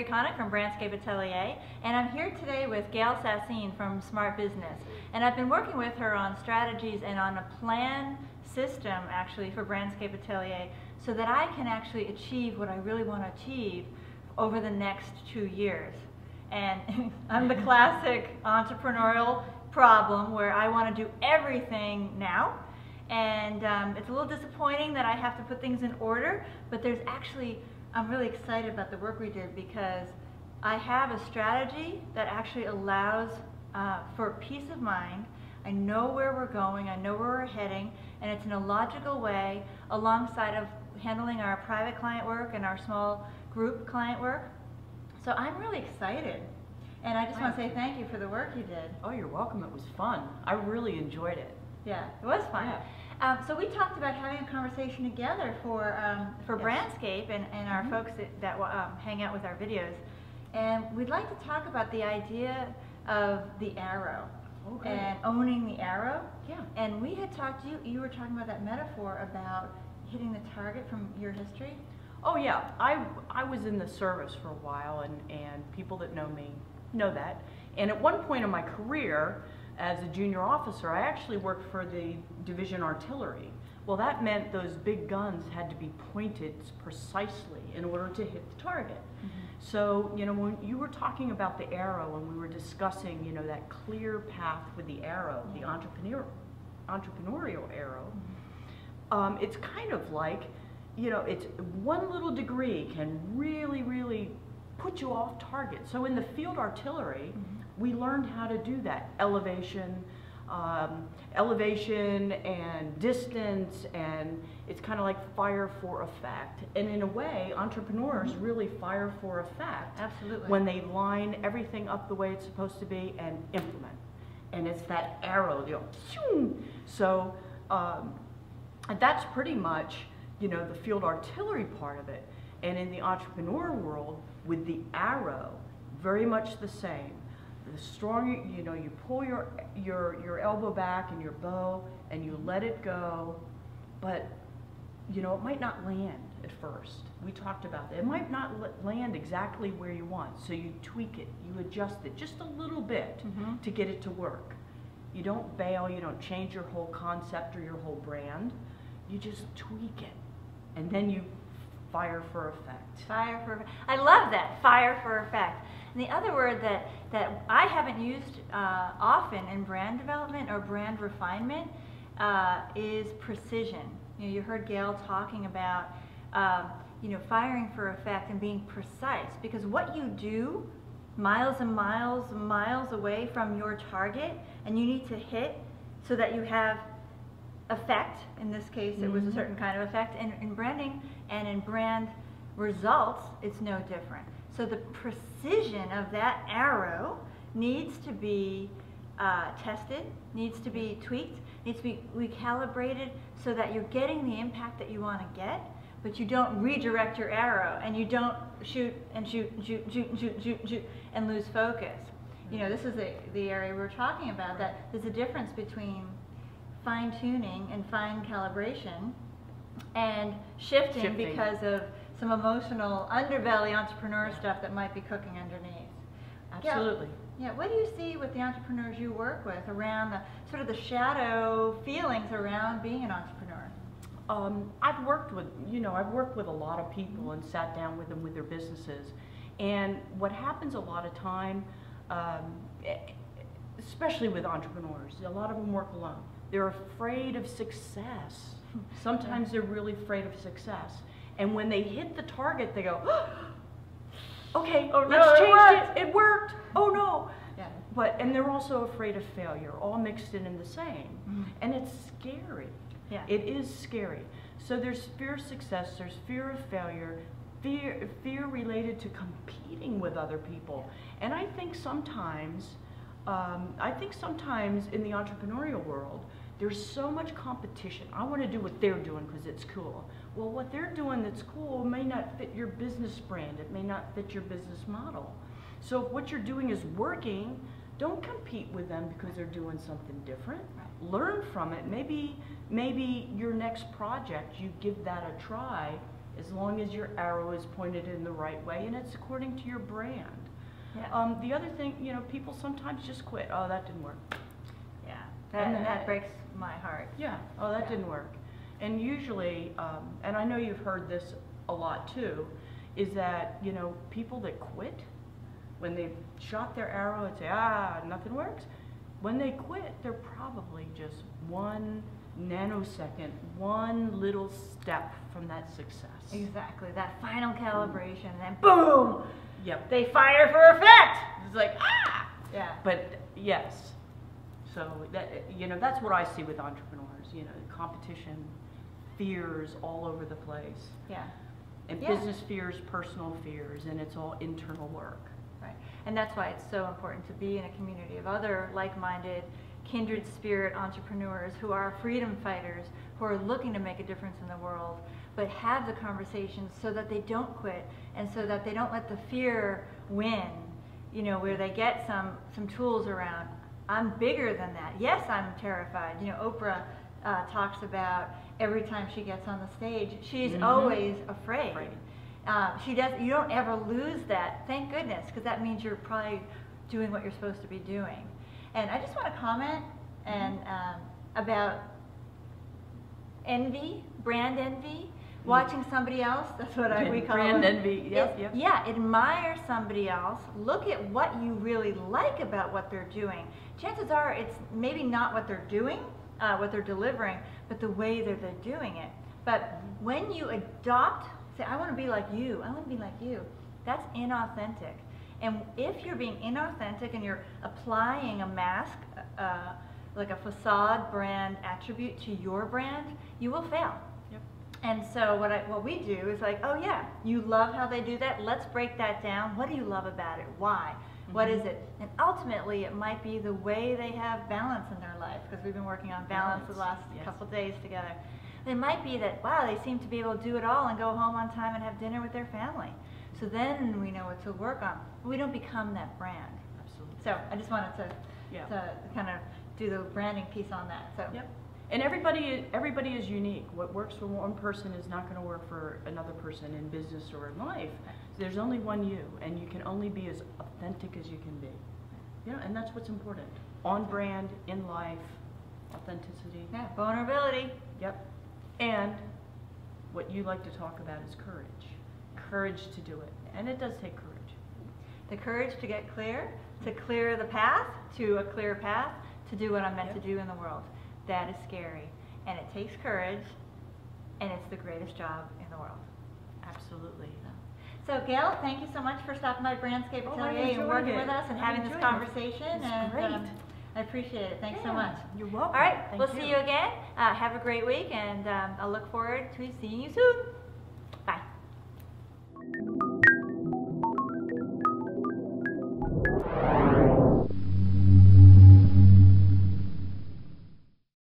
Kerri Konik from Brandscape Atelier, and I'm here today with Gail Saseen from S.M.A.R.T Business. And I've been working with her on strategies and on a plan system actually for Brandscape Atelier so that I can actually achieve what I really want to achieve over the next 2 years. And I'm the classic entrepreneurial problem where I want to do everything now. And it's a little disappointing that I have to put things in order, but I'm really excited about the work we did because I have a strategy that actually allows for peace of mind. I know where we're going, I know where we're heading, and it's in a logical way alongside of handling our private client work and our small group client work. So I'm really excited. And I just want to say thank you for the work you did. Oh, you're welcome. It was fun. I really enjoyed it. Yeah, it was fun. Yeah. So we talked about having a conversation together for Yes. Brandscape and our folks that hang out with our videos. And we'd like to talk about the idea of the arrow and owning the arrow. Yeah. And we had talked, you were talking about that metaphor about hitting the target from your history. Oh yeah, I was in the service for a while, and people that know me know that. And at one point in my career, as a junior officer, I actually worked for the division artillery. Well, that meant those big guns had to be pointed precisely in order to hit the target. So, you know, when you were talking about the arrow and we were discussing, you know, that clear path with the arrow, the entrepreneurial arrow, it's kind of like, you know, it's one little degree can really, really put you off target. So in the field artillery, we learned how to do that. Elevation and distance, and it's kind of like fire for effect. And in a way, entrepreneurs really fire for effect. Absolutely. When they line everything up the way it's supposed to be and implement. And it's that arrow, you know, so that's pretty much, you know, the field artillery part of it. And in the entrepreneur world, with the arrow, very much the same. The stronger, you know, you pull your elbow back and your bow and you let it go, but, you know, it might not land at first. We talked about that. It might not land exactly where you want, so you tweak it, you adjust it just a little bit to get it to work. You don't bail, you don't change your whole concept or your whole brand. You just tweak it, and then you fire for effect. Fire for effect. I love that, fire for effect. And the other word that I haven't used often in brand development or brand refinement is precision. You know, you heard Gail talking about you know, firing for effect and being precise, because what you do miles and miles and miles away from your target, and you need to hit so that you have effect. In this case, it was a certain kind of effect. And in branding and in brand results, it's no different. So the precision of that arrow needs to be tested, needs to be tweaked, needs to be recalibrated so that you're getting the impact that you want to get, but you don't redirect your arrow and you don't shoot and shoot and shoot and shoot and shoot and shoot and shoot and lose focus. You know, this is the area we're talking about, that there's a difference between fine-tuning and fine calibration and shifting because of some emotional underbelly entrepreneur stuff that might be cooking underneath. Absolutely. Yeah, what do you see with the entrepreneurs you work with around the sort of the shadow feelings around being an entrepreneur? I've worked with a lot of people and sat down with them with their businesses, and what happens a lot of time, especially with entrepreneurs, a lot of them work alone. They're afraid of success. Sometimes they're really afraid of success. And when they hit the target, they go, oh, okay, let's change it. It worked. Oh no. Yeah. And they're also afraid of failure, all mixed in the same. And it's scary. Yeah. It is scary. So there's fear of success, there's fear of failure, fear related to competing with other people. And I think sometimes in the entrepreneurial world, there's so much competition. I want to do what they're doing because it's cool. Well, what they're doing that's cool may not fit your business brand. It may not fit your business model. So if what you're doing is working, don't compete with them because they're doing something different. Learn from it. Maybe your next project, you give that a try as long as your arrow is pointed in the right way and it's according to your brand. Yeah. The other thing, you know, people sometimes just quit. Oh, that didn't work. Yeah, And that breaks my heart. Yeah, oh, that didn't work. And usually, and I know you've heard this a lot too, is that, you know, people that quit, when they've shot their arrow and say, ah, nothing works, when they quit, they're probably just 1 nanosecond, one little step from that success. Exactly, that final calibration, and then boom! Yep. They fire for effect! It's like, ah! Yeah. But yes, so that, you know, that's what I see with entrepreneurs, you know, competition, fears all over the place. Yeah. And Yeah. business fears, personal fears, and it's all internal work. Right. And that's why it's so important to be in a community of other like-minded, kindred spirit entrepreneurs who are freedom fighters, who are looking to make a difference in the world, but have the conversations so that they don't quit and so that they don't let the fear win, you know, where they get some tools around. I'm bigger than that. Yes, I'm terrified. You know, Oprah talks about every time she gets on the stage, she's always afraid. You don't ever lose that, thank goodness, because that means you're probably doing what you're supposed to be doing. And I just want to comment about envy, brand envy, watching somebody else, that's what we call brand it. envy, yep. Yeah, admire somebody else, look at what you really like about what they're doing. Chances are it's maybe not what they're doing, what they're delivering, but the way that they're doing it. But when you adopt, say, I want to be like you, I want to be like you, that's inauthentic. And if you're being inauthentic and you're applying a mask, like a facade brand attribute to your brand, you will fail. Yep. And so what we do is like, oh yeah, you love how they do that, let's break that down. What do you love about it? Why? What is it? And ultimately, it might be the way they have balance in their life, because we've been working on balance the last couple of days together. It might be that, wow, they seem to be able to do it all and go home on time and have dinner with their family. So then we know what to work on. But we don't become that brand. Absolutely. So I just wanted to kind of do the branding piece on that. So. Yep. And everybody is unique. What works for one person is not going to work for another person in business or in life. There's only one you, and you can only be as authentic as you can be. You know, and that's what's important. On brand, in life, authenticity. Yeah, vulnerability. Yep. And what you like to talk about is courage. Courage to do it. And it does take courage. The courage to get clear, to clear the path to a clear path, to do what I'm meant to do in the world. That is scary. And it takes courage, and it's the greatest job in the world. Absolutely. So Gail, thank you so much for stopping by Brandscape Atelier and working with us and having this conversation. It's great. I appreciate it. Thanks so much. You're welcome. All right, we'll see you again. Have a great week, and I'll look forward to seeing you soon.